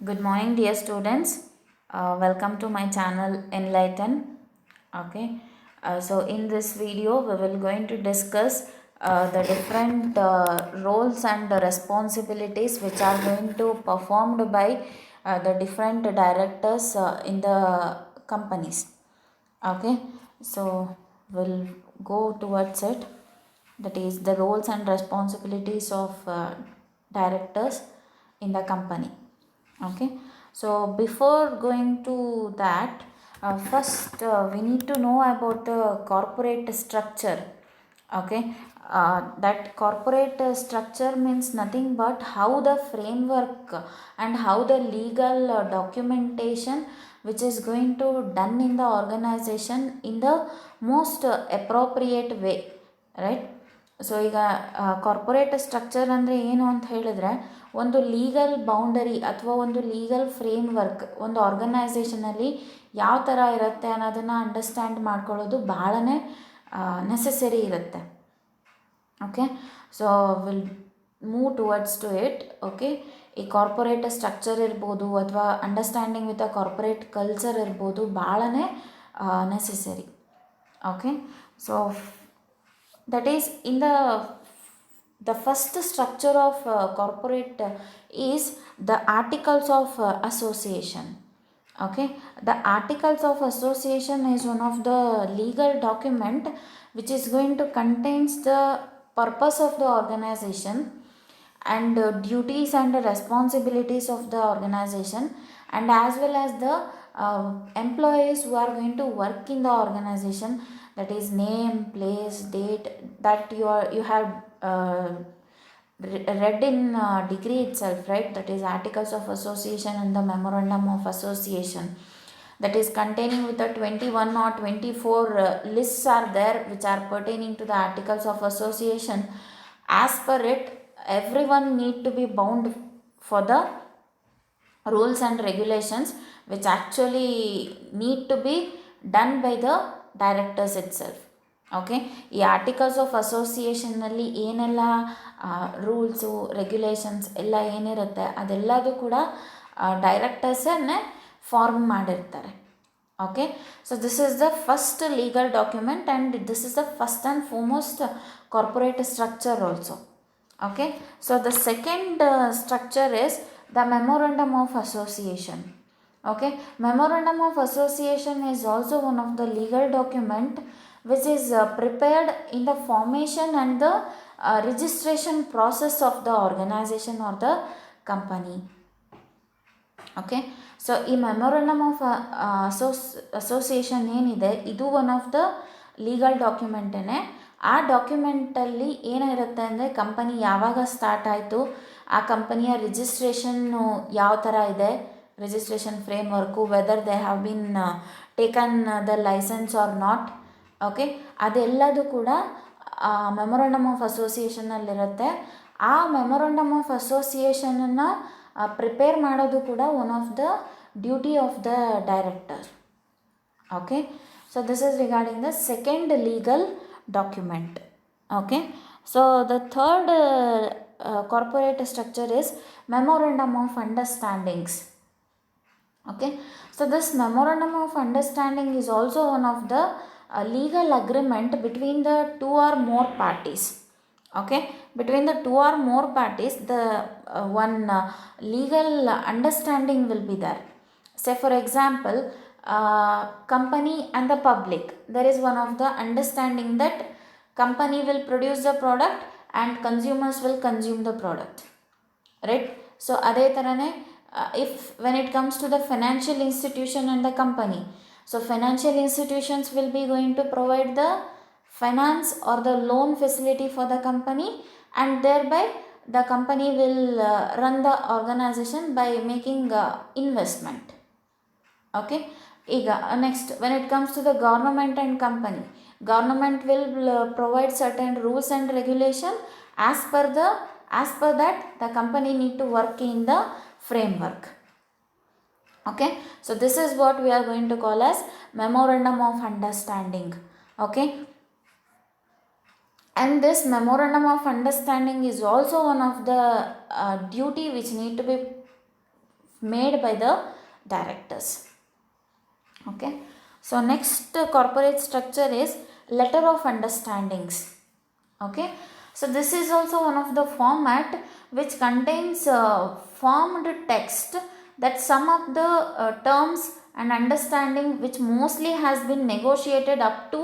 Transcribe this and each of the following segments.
Good morning, dear students. Welcome to my channel Enlighten. Okay. So in this video, we will going to discuss the different roles and responsibilities which are going to performed by the different directors in the companies. Okay. So we'll go towards it. That is the roles and responsibilities of directors in the company. Okay, so before going to that, first we need to know about the corporate structure. Okay, that corporate structure means nothing but how the framework and how the legal documentation which is going to done in the organization in the most appropriate way, right? So ಈಗ corporate structure ಅಂದರೆ ಏನು ಅಂತ ಹೇಳಿದ್ರೆ ಒಂದು legal boundary ಅಥವಾ ಒಂದು legal framework ಒಂದು ಆರ್ಗನೈಸೇಷನಲ್ಲಿ ಯಾವ ಥರ ಇರುತ್ತೆ ಅನ್ನೋದನ್ನು ಅಂಡರ್ಸ್ಟ್ಯಾಂಡ್ ಮಾಡ್ಕೊಳ್ಳೋದು ಭಾಳನೇ ನೆಸೆಸರಿ ಇರುತ್ತೆ. Okay, so will move towards to it. Okay, ಈ ಕಾರ್ಪೊರೇಟ್ ಸ್ಟ್ರಕ್ಚರ್ ಇರ್ಬೋದು ಅಥವಾ understanding with a corporate culture ಇರ್ಬೋದು ಭಾಳನೇ necessary. Okay, so that is in the first structure of corporate is the articles of association. Okay, the articles of association is one of the legal document which is going to contains the purpose of the organization and duties and responsibilities of the organization, and as well as the employees who are going to work in the organization, that is name, place, date, that you have read in degree itself, right? That is articles of association and the memorandum of association, that is containing with the 21 or 24 lists are there which are pertaining to the articles of association. As per it, everyone need to be bound for the rules and regulations which actually need to be done by the directors itself. Okay, ಈ articles of ಅಸೋಸಿಯೇಷನ್ನಲ್ಲಿ ಏನೆಲ್ಲ rules regulations ಎಲ್ಲ ಏನಿರುತ್ತೆ ಅದೆಲ್ಲದು ಕೂಡ ಡೈರೆಕ್ಟರ್ಸನ್ನೇ form ಮಾಡಿರ್ತಾರೆ. Okay, so this is the first legal document and this is the first and foremost corporate structure also. Okay, so the second structure is the memorandum of association. Okay, memorandum of association is also one of the legal document which is prepared in the formation and the registration process of the organization or the company. Okay, so ಈ memorandum of association ಏನಿದೆ ಇದು one of the legal ಡಾಕ್ಯುಮೆಂಟೇ. ಆ ಡಾಕ್ಯುಮೆಂಟಲ್ಲಿ ಏನಿರುತ್ತೆ ಅಂದರೆ company ಯಾವಾಗ start ಆಯಿತು, ಆ ಕಂಪನಿಯ ರಿಜಿಸ್ಟ್ರೇಷನ್ನು ಯಾವ ಥರ ಇದೆ, registration framework, whether they have been taken the license or not. Okay, ಅದೆಲ್ಲದು ಕೂಡ ಮೆಮೊರಂಡಮ್ ಆಫ್ ಅಸೋಸಿಯೇಷನ್ನಲ್ಲಿರುತ್ತೆ. ಆ ಮೆಮೊರಂಡಮ್ ಆಫ್ ಅಸೋಸಿಯೇಷನನ್ನು ಪ್ರಿಪೇರ್ ಮಾಡೋದು ಕೂಡ one of the duty of the director. Okay, so this is regarding the second legal document. Okay, so the third corporate structure is memorandum of understandings. Okay, so this memorandum of understanding is also one of the legal agreement between the two or more parties. Okay, between the two or more parties the one legal understanding will be there. Say for example, company and the public, there is one of the understanding that company will produce the product and consumers will consume the product, right? So ಅದೇ ಥರನೇ if when it comes to the financial institution and the company, so financial institutions will be going to provide the finance or the loan facility for the company, and thereby the company will run the organization by making investment. Okay, ಈಗ next when it comes to the government and company, government will provide certain rules and regulation as per that the company need to work in the framework. Okay, so this is what we are going to call as memorandum of understanding. Okay, and this memorandum of understanding is also one of the duty which need to be made by the directors. Okay, so next corporate structure is letter of understandings. Okay, so this is also one of the format which contains formed text that sum up the terms and understanding which mostly has been negotiated up to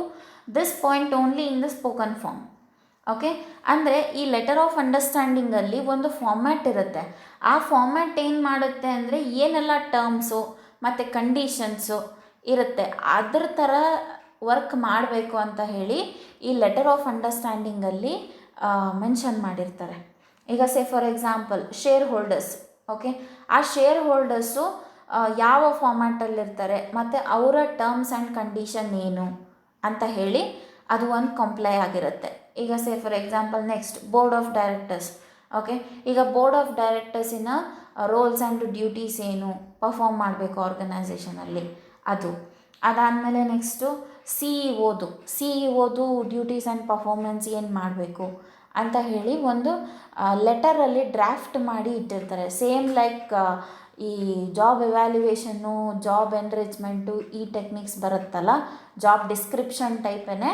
this point only in the spoken form. Okay, ಅಂದರೆ ಈ letter of ಅಂಡರ್ಸ್ಟ್ಯಾಂಡಿಂಗಲ್ಲಿ ಒಂದು format ಇರುತ್ತೆ. ಆ format ಏನು ಮಾಡುತ್ತೆ ಅಂದರೆ ಏನೆಲ್ಲ terms ಮತ್ತು ಕಂಡೀಷನ್ಸು ಇರುತ್ತೆ ಅದ್ರ ಥರ ವರ್ಕ್ ಮಾಡಬೇಕು ಅಂತ ಹೇಳಿ ಈ ಲೆಟರ್ ಆಫ್ ಅಂಡರ್ಸ್ಟ್ಯಾಂಡಿಂಗಲ್ಲಿ ಮೆನ್ಷನ್ ಮಾಡಿರ್ತಾರೆ. ಈಗ for example share holders. Okay, ಆ ಶೇರ್ ಹೋಲ್ಡರ್ಸು ಯಾವ ಫಾರ್ಮ್ಯಾಟಲ್ಲಿರ್ತಾರೆ ಮತ್ತು ಅವರ ಟರ್ಮ್ಸ್ ಆ್ಯಂಡ್ ಕಂಡೀಷನ್ ಏನು ಅಂತ ಹೇಳಿ ಅದು ಒಂದು ಕಂಪ್ಲೈ ಆಗಿರುತ್ತೆ. ಈಗ for example next board of directors. Okay, ಈಗ ಬೋರ್ಡ್ ಆಫ್ ಡೈರೆಕ್ಟರ್ಸಿನ ರೋಲ್ಸ್ ಆ್ಯಂಡ್ ಡ್ಯೂಟೀಸ್ ಏನು ಪರ್ಫಾರ್ಮ್ ಮಾಡಬೇಕು ಆರ್ಗನೈಸೇಷನಲ್ಲಿ ಅದು. ಅದಾದಮೇಲೆ ನೆಕ್ಸ್ಟು ಸಿ ಇ ಒದು ಡ್ಯೂಟೀಸ್ ಆ್ಯಂಡ್ ಪರ್ಫಾರ್ಮೆನ್ಸ್ ಏನು ಮಾಡಬೇಕು ಅಂತ ಹೇಳಿ ಒಂದು ಲೆಟರಲ್ಲಿ ಡ್ರಾಫ್ಟ್ ಮಾಡಿ ಇಟ್ಟಿರ್ತಾರೆ. ಸೇಮ್ ಲೈಕ್ ಈ ಜಾಬ್ ಎವ್ಯಾಲ್ಯುವೇಷನ್ನು, ಜಾಬ್ ಎನ್ರಿಚ್ಮೆಂಟು, ಈ ಟೆಕ್ನಿಕ್ಸ್ ಬರುತ್ತಲ್ಲ, ಜಾಬ್ ಡಿಸ್ಕ್ರಿಪ್ಷನ್ ಟೈಪೇ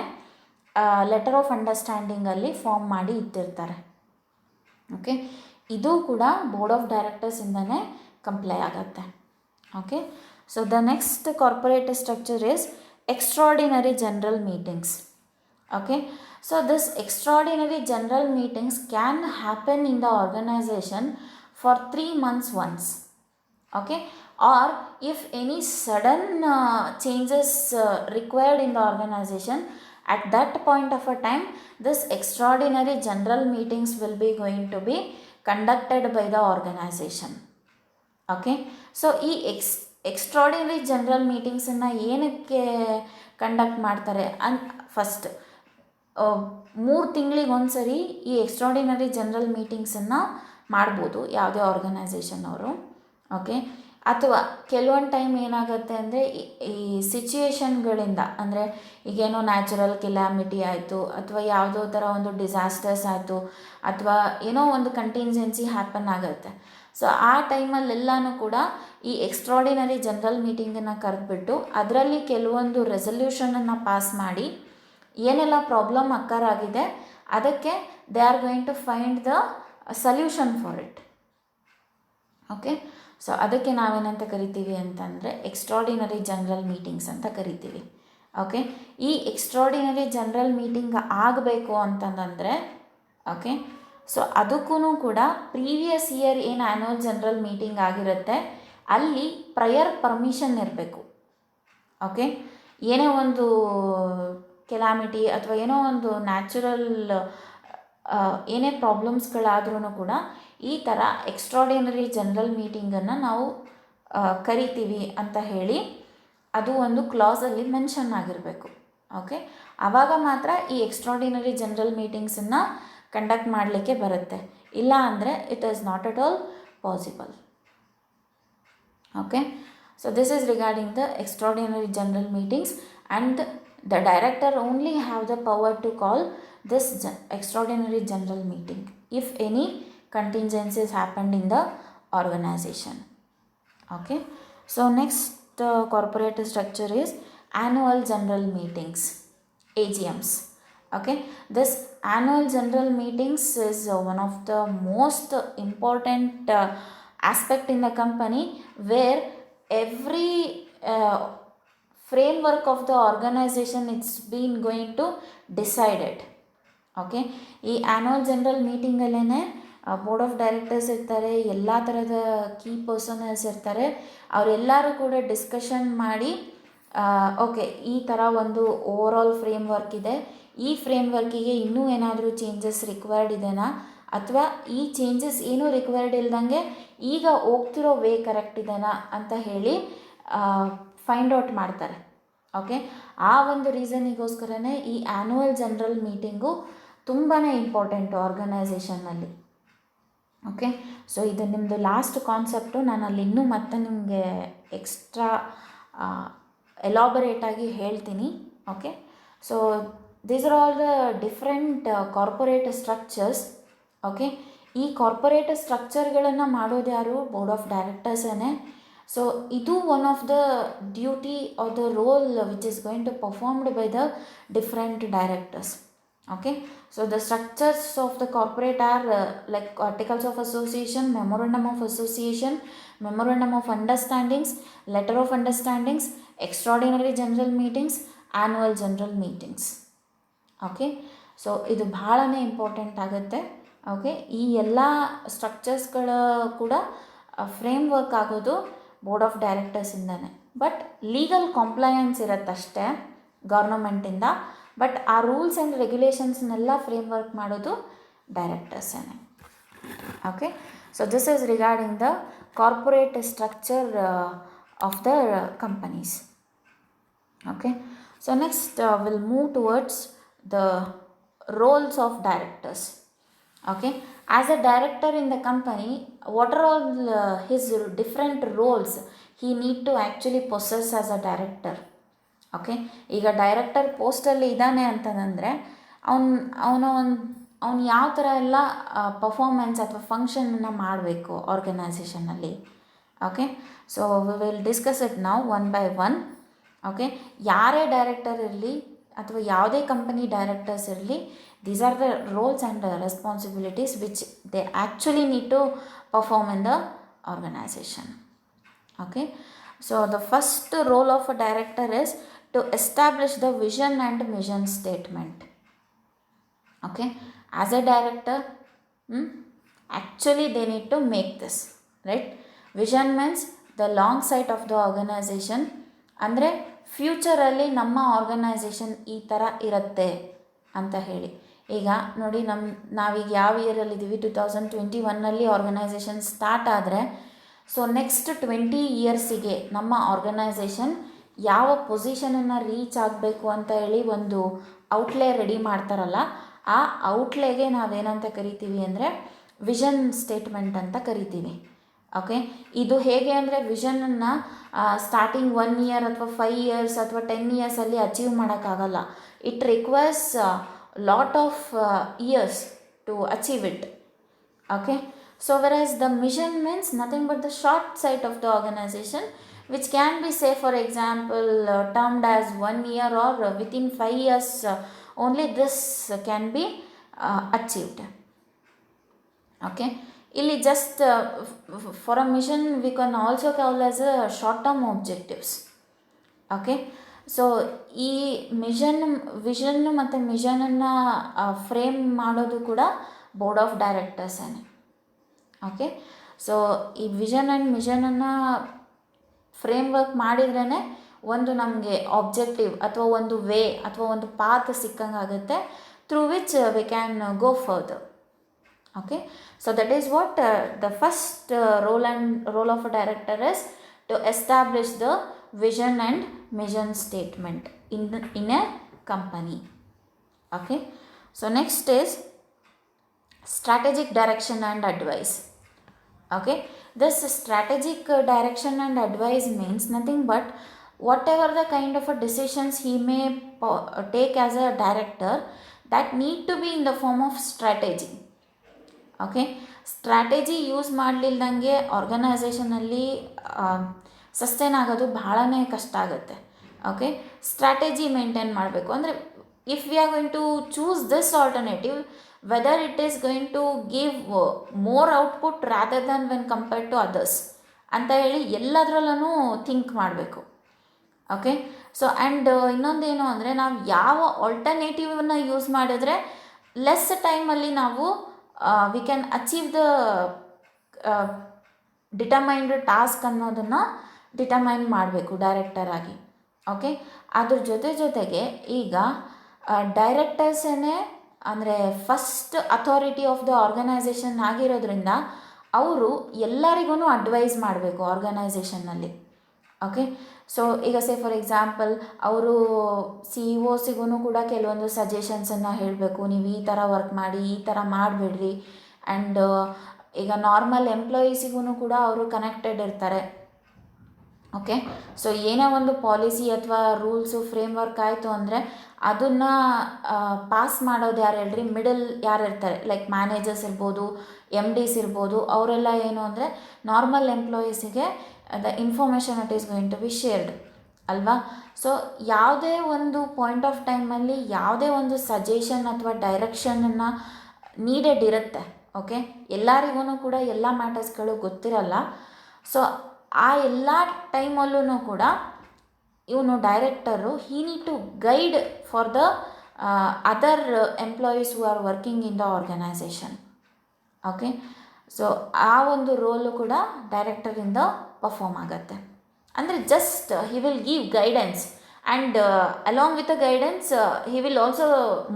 ಲೆಟರ್ ಆಫ್ ಅಂಡರ್ಸ್ಟ್ಯಾಂಡಿಂಗಲ್ಲಿ ಫಾರ್ಮ್ ಮಾಡಿ ಇಟ್ಟಿರ್ತಾರೆ. ಓಕೆ, ಇದು ಕೂಡ ಬೋರ್ಡ್ ಆಫ್ ಡೈರೆಕ್ಟರ್ಸಿಂದನೇ ಕಂಪ್ಲೈ ಆಗುತ್ತೆ. Okay, so the next corporate structure is extraordinary general meetings. Okay, so this extraordinary general meetings can happen in the organization for 3 months once. Okay, or if any sudden changes required in the organization, at that point of a time this extraordinary general meetings will be going to be conducted by the organization. Okay, so ಈ extraordinary general ಮೀಟಿಂಗ್ಸನ್ನು ಏನಕ್ಕೆ conduct ಮಾಡ್ತಾರೆ first 3 ತಿಂಗಳಿಗೆ ಒಂದ್ಸರಿ ಈ extraordinary general ಮೀಟಿಂಗ್ಸನ್ನು ಮಾಡ್ಬೋದು ಯಾವುದೇ organisation ಅವರು. Okay, ಅಥವಾ ಕೆಲವೊಂದು ಟೈಮ್ ಏನಾಗುತ್ತೆ ಅಂದರೆ ಈ ಸಿಚುಯೇಷನ್ಗಳಿಂದ, ಅಂದರೆ ಈಗೇನೋ ನ್ಯಾಚುರಲ್ ಕೆಲಾಮಿಟಿ ಆಯಿತು ಅಥವಾ ಯಾವುದೋ ಥರ ಒಂದು ಡಿಸಾಸ್ಟರ್ಸ್ ಆಯಿತು ಅಥವಾ ಏನೋ ಒಂದು ಕಂಟಿಂಜೆನ್ಸಿ ಹ್ಯಾಪನ್ ಆಗುತ್ತೆ. ಸೊ ಆ ಟೈಮಲ್ಲೆಲ್ಲನೂ ಕೂಡ ಈ ಎಕ್ಸ್ಟ್ರಾರ್ಡಿನರಿ ಜನರಲ್ ಮೀಟಿಂಗನ್ನು ಕರೆದ್ಬಿಟ್ಟು ಅದರಲ್ಲಿ ಕೆಲವೊಂದು ರೆಸಲ್ಯೂಷನನ್ನು ಪಾಸ್ ಮಾಡಿ ಏನೆಲ್ಲ ಪ್ರಾಬ್ಲಮ್ ಅಕ್ಕರಾಗಿದೆ ಅದಕ್ಕೆ they are going to find the solution for it. Okay, so ಅದಕ್ಕೆ ನಾವೇನಂತ ಕರಿತೀವಿ ಅಂತಂದರೆ ಎಕ್ಸ್ಟ್ರಾರ್ಡಿನರಿ ಜನರಲ್ ಮೀಟಿಂಗ್ಸ್ ಅಂತ ಕರಿತೀವಿ. ಓಕೆ, ಈ ಎಕ್ಸ್ಟ್ರಾರ್ಡಿನರಿ ಜನರಲ್ ಮೀಟಿಂಗ್ ಆಗಬೇಕು ಅಂತಂದರೆ ಓಕೆ, ಸೊ ಅದಕ್ಕೂ ಕೂಡ ಪ್ರೀವಿಯಸ್ ಇಯರ್ ಏನು ಆ್ಯನ್ಯುವಲ್ ಜನರಲ್ ಮೀಟಿಂಗ್ ಆಗಿರುತ್ತೆ ಅಲ್ಲಿ ಪ್ರಯರ್ ಪರ್ಮಿಷನ್ ಇರಬೇಕು. ಓಕೆ, ಏನೇ ಒಂದು ಕೆಲಾಮಿಟಿ ಅಥವಾ ಏನೋ ಒಂದು ನ್ಯಾಚುರಲ್ ಏನೇ ಪ್ರಾಬ್ಲಮ್ಸ್ಗಳಾದ್ರೂ ಕೂಡ ಈ ಥರ ಎಕ್ಸ್ಟ್ರಾರ್ಡಿನರಿ ಜನರಲ್ ಮೀಟಿಂಗನ್ನು ನಾವು ಕರಿತೀವಿ ಅಂತ ಹೇಳಿ ಅದು ಒಂದು ಕ್ಲಾಸಲ್ಲಿ ಮೆನ್ಷನ್ ಆಗಿರಬೇಕು. ಓಕೆ, ಆವಾಗ ಮಾತ್ರ ಈ ಎಕ್ಸ್ಟ್ರಾರ್ಡಿನರಿ ಜನರಲ್ ಮೀಟಿಂಗ್ಸನ್ನು ಕಂಡಕ್ಟ್ ಮಾಡಲಿಕ್ಕೆ ಬರುತ್ತೆ. ಇಲ್ಲ ಅಂದರೆ it is not at all possible. Okay, so this is regarding the extraordinary general meetings and the director only have the power to call this extraordinary general meeting if any contingencies happened in the organization. Okay, so next corporate structure is annual general meetings, AGMs. Okay, this annual general meetings is one of the most important aspect in the company where every framework of the organization it's been going to decided. Okay, ಈ annual general ಮೀಟಿಂಗಲ್ಲೇ board of directors ಇರ್ತಾರೆ, ಎಲ್ಲ ಥರದ key personals ಇರ್ತಾರೆ, ಅವರೆಲ್ಲರೂ ಕೂಡ discussion ಮಾಡಿ okay ಈ ಥರ ಒಂದು ಓವರಾಲ್ ಫ್ರೇಮ್ವರ್ಕ್ ಇದೆ, ಈ ಫ್ರೇಮ್ವರ್ಕಿಗೆ ಇನ್ನೂ ಏನಾದರೂ ಚೇಂಜಸ್ ರಿಕ್ವೈರ್ಡ್ ಇದೆನಾ ಅಥವಾ ಈ ಚೇಂಜಸ್ ಏನೂ ರಿಕ್ವೈರ್ಡ್ ಇಲ್ದಂಗೆ ಈಗ ಹೋಗ್ತಿರೋ ವೇ ಕರೆಕ್ಟ್ ಇದೆನಾ ಅಂತ ಹೇಳಿ ಫೈಂಡ್ ಔಟ್ ಮಾಡ್ತಾರೆ. ಓಕೆ, ಆ ಒಂದು ರೀಸನಿಗೋಸ್ಕರನೇ ಈ ಆ್ಯನ್ಯುವಲ್ ಜನರಲ್ ಮೀಟಿಂಗು ತುಂಬಾ ಇಂಪಾರ್ಟೆಂಟು ಆರ್ಗನೈಸೇಷನ್ನಲ್ಲಿ. ಓಕೆ, ಸೊ ಇದು ನಿಮ್ಮದು ಲಾಸ್ಟ್ ಕಾನ್ಸೆಪ್ಟು. ನಾನು ಅಲ್ಲಿ ಇನ್ನೂ ಮತ್ತೆ ನಿಮಗೆ ಎಕ್ಸ್ಟ್ರಾ ಎಲಾಬರೇಟಾಗಿ ಹೇಳ್ತೀನಿ. Okay, so these are all the different corporate structures. Okay, ಈ ಕಾರ್ಪೊರೇಟ್ ಸ್ಟ್ರಕ್ಚರ್ಗಳನ್ನು ಮಾಡೋದು ಯಾರು? ಬೋರ್ಡ್ ಆಫ್ ಡೈರೆಕ್ಟರ್ಸೇ. ಸೊ ಇದು one of the duty or the role which is going to performed by the different directors. Okay, so the structures of the corporate are like articles of association, memorandum of association, memorandum of understandings, letter of understandings, extraordinary general meetings, annual general meetings. Okay, so ಇದು ಬಹಳನೇ important ಆಗುತ್ತೆ. Okay, ಈ ಎಲ್ಲ ಸ್ಟ್ರಕ್ಚರ್ಸ್ಗಳ ಕೂಡ framework ಆಗೋದು board of ಡೈರೆಕ್ಟರ್ಸಿಂದನೇ. But legal compliance ಇರುತ್ತಷ್ಟೇ ಗೌರ್ನಮೆಂಟಿಂದ, ಬಟ್ ಆ ರೂಲ್ಸ್ ಆ್ಯಂಡ್ ರೆಗ್ಯುಲೇಷನ್ಸ್ನೆಲ್ಲ ಫ್ರೇಮ್ವರ್ಕ್ ಮಾಡೋದು ಡೈರೆಕ್ಟರ್ಸೇ. Okay, so this is regarding the corporate structure of the companies. Okay, so next will move towards the roles of directors. Okay, as a director in the company, what are all his different roles he need to actually possess as a director? Okay, ಈಗ director ಪೋಸ್ಟಲ್ಲಿ ಇದ್ದಾನೆ ಅಂತಂದರೆ ಅವನು ಯಾವ ಥರ ಎಲ್ಲ performance ಅಥವಾ ಫಂಕ್ಷನನ್ನು ಮಾಡಬೇಕು ಆರ್ಗನೈಸೇಷನಲ್ಲಿ. Okay, so we will discuss it ನಾವು ಒನ್ ಬೈ ಒನ್. ಓಕೆ, ಯಾರೇ ಡೈರೆಕ್ಟರ್ ಇರಲಿ ಅಥವಾ ಯಾವುದೇ ಕಂಪನಿ ಡೈರೆಕ್ಟರ್ಸ್ ಇರಲಿ, these are the roles and responsibilities which they actually need to perform in the organization. Okay, so the first role of a director is to establish the vision and mission statement. Okay, as a director, actually they need to make this, right? Vision means the long sight of the organization. ಅಂದರೆ ಫ್ಯೂಚರಲ್ಲಿ ನಮ್ಮ organisation ಈ ಥರ ಇರುತ್ತೆ ಅಂತ ಹೇಳಿ. ಈಗ ನೋಡಿ, ನಾವೀಗ ಯಾವ ಇಯರಲ್ಲಿದ್ದೀವಿ? 2021 ಆರ್ಗನೈಸೇಷನ್ ಸ್ಟಾರ್ಟ್ ಆದರೆ, ಸೊ ನೆಕ್ಸ್ಟ್ 20 ಇಯರ್ಸಿಗೆ ನಮ್ಮ ಆರ್ಗನೈಸೇಷನ್ ಯಾವ ಪೊಸಿಷನನ್ನು ರೀಚ್ ಆಗಬೇಕು ಅಂತ ಹೇಳಿ ಒಂದು ಔಟ್ಲೇ ರೆಡಿ ಮಾಡ್ತಾರಲ್ಲ, ಆ ಔಟ್ಲೇಗೆ ನಾವೇನಂತ ಕರಿತೀವಿ ಅಂದರೆ ವಿಷನ್ ಸ್ಟೇಟ್ಮೆಂಟ್ ಅಂತ ಕರಿತೀವಿ. ಓಕೆ, ಇದು ಹೇಗೆ ಅಂದರೆ ವಿಷನನ್ನು ಸ್ಟಾರ್ಟಿಂಗ್ 1 ಇಯರ್ ಅಥವಾ 5 ಇಯರ್ಸ್ ಅಥವಾ 10 ಇಯರ್ಸಲ್ಲಿ ಅಚೀವ್ ಮಾಡೋಕ್ಕಾಗಲ್ಲ. It requires lot of years to achieve it. Okay, so whereas the mission means nothing but the short sight of the organization, which can be, say for example, termed as 1 year or within 5 years only this can be achieved. Okay, illi just for a mission we can also call as a short term objectives. Okay, so ಈ vision ಮತ್ತು ಮಿಷನನ್ನು frame ಮಾಡೋದು ಕೂಡ board of ಡೈರೆಕ್ಟರ್ಸೇ. Okay, so ಈ vision and ಮಿಷನನ್ನು framework ಮಾಡಿದ್ರೇ ಒಂದು ನಮಗೆ ಆಬ್ಜೆಕ್ಟಿವ್ ಅಥವಾ ಒಂದು ವೇ ಅಥವಾ ಒಂದು ಪಾತ್ ಸಿಕ್ಕಂಗಾಗುತ್ತೆ through which we can go further. Okay, so that is what the first role of a director is to establish the vision and mission statement in a company. Okay, so next is strategic direction and advice. Okay, this strategic direction and advice means nothing but whatever the kind of a decisions he may take as a director, that need to be in the form of strategy. Okay, strategy use ಮಾಡಲಿಲ್ದಂಗೆ ಆರ್ಗನೈಸೇಷನಲ್ಲಿ sustain ಆಗೋದು ಬಹಳನೇ ಕಷ್ಟ ಆಗುತ್ತೆ. Okay, strategy maintain ಮಾಡಬೇಕು ಅಂದರೆ if we are going to choose this alternative, whether it is going to give more output rather than when compared to others ಅಂತ ಹೇಳಿ ಎಲ್ಲದರಲ್ಲೂ ಥಿಂಕ್ ಮಾಡಬೇಕು. ಓಕೆ, ಸೊ ಆ್ಯಂಡ್ ಇನ್ನೊಂದೇನು ಅಂದರೆ ನಾವು ಯಾವ ಆಲ್ಟರ್ನೇಟಿವನ್ನ ಯೂಸ್ ಮಾಡಿದ್ರೆ ಲೆಸ್ ಟೈಮಲ್ಲಿ ನಾವು we can achieve the determined task ಅನ್ನೋದನ್ನು ಡಿಟರ್ಮೈನ್ ಮಾಡಬೇಕು ಡೈರೆಕ್ಟರ್ ಆಗಿ. ಓಕೆ, ಅದ್ರ ಜೊತೆಗೆ ಈಗ ಡೈರೆಕ್ಟರ್ಸೇ ಅಂದರೆ first authority of the organisation ಆಗಿರೋದ್ರಿಂದ ಅವರು ಎಲ್ಲರಿಗೂ ಅಡ್ವೈಸ್ ಮಾಡಬೇಕು ಆರ್ಗನೈಸೇಷನ್ನಲ್ಲಿ. ಓಕೆ, ಸೊ ಈಗ ಸೇ ಫಾರ್ ಎಕ್ಸಾಂಪಲ್ ಅವರು CEO ಕೂಡ ಕೆಲವೊಂದು ಸಜೆಷನ್ಸನ್ನು ಹೇಳಬೇಕು, ನೀವು ಈ ಥರ ವರ್ಕ್ ಮಾಡಿ, ಈ ಥರ ಮಾಡಿಬಿಡ್ರಿ. ಆ್ಯಂಡ್ ಈಗ ನಾರ್ಮಲ್ ಎಂಪ್ಲಾಯೀಸಿಗೂ ಕೂಡ ಅವರು ಕನೆಕ್ಟೆಡ್ ಇರ್ತಾರೆ. ಓಕೆ, ಸೊ ಏನೇ ಒಂದು ಪಾಲಿಸಿ ಅಥವಾ ರೂಲ್ಸು ಫ್ರೇಮ್ವರ್ಕ್ ಆಯಿತು ಅಂದರೆ ಅದನ್ನು ಪಾಸ್ ಮಾಡೋದು ಯಾರು ಹೇಳ್ರಿ? ಮಿಡಲ್ ಯಾರು ಇರ್ತಾರೆ, ಲೈಕ್ ಮ್ಯಾನೇಜರ್ಸ್ ಇರ್ಬೋದು, ಎಮ್ ಡಿಸ್ ಇರ್ಬೋದು, ಅವರೆಲ್ಲ ಏನು ಅಂದರೆ ನಾರ್ಮಲ್ ಎಂಪ್ಲಾಯೀಸಿಗೆ the information it is going to be shared ಅಲ್ವಾ. ಸೊ ಯಾವುದೇ ಒಂದು ಪಾಯಿಂಟ್ ಆಫ್ ಟೈಮಲ್ಲಿ ಯಾವುದೇ ಒಂದು ಸಜೆಷನ್ ಅಥವಾ ಡೈರೆಕ್ಷನನ್ನು ನೀಡೆಡ್ ಇರುತ್ತೆ. ಓಕೆ, ಎಲ್ಲರಿಗೂ ಕೂಡ ಎಲ್ಲ ಮ್ಯಾಟರ್ಸ್ಗಳು ಗೊತ್ತಿರಲ್ಲ. ಸೊ ಆ ಎಲ್ಲ ಟೈಮಲ್ಲೂ ಕೂಡ ಇವನು director he need to guide for the other employees who are working in the organisation. Okay, so ಆ ಒಂದು ರೋಲು ಕೂಡ ಡೈರೆಕ್ಟರಿಂದ ಪರ್ಫಾರ್ಮ್ ಆಗುತ್ತೆ. ಅಂದರೆ just he will give guidance and along with the guidance he will also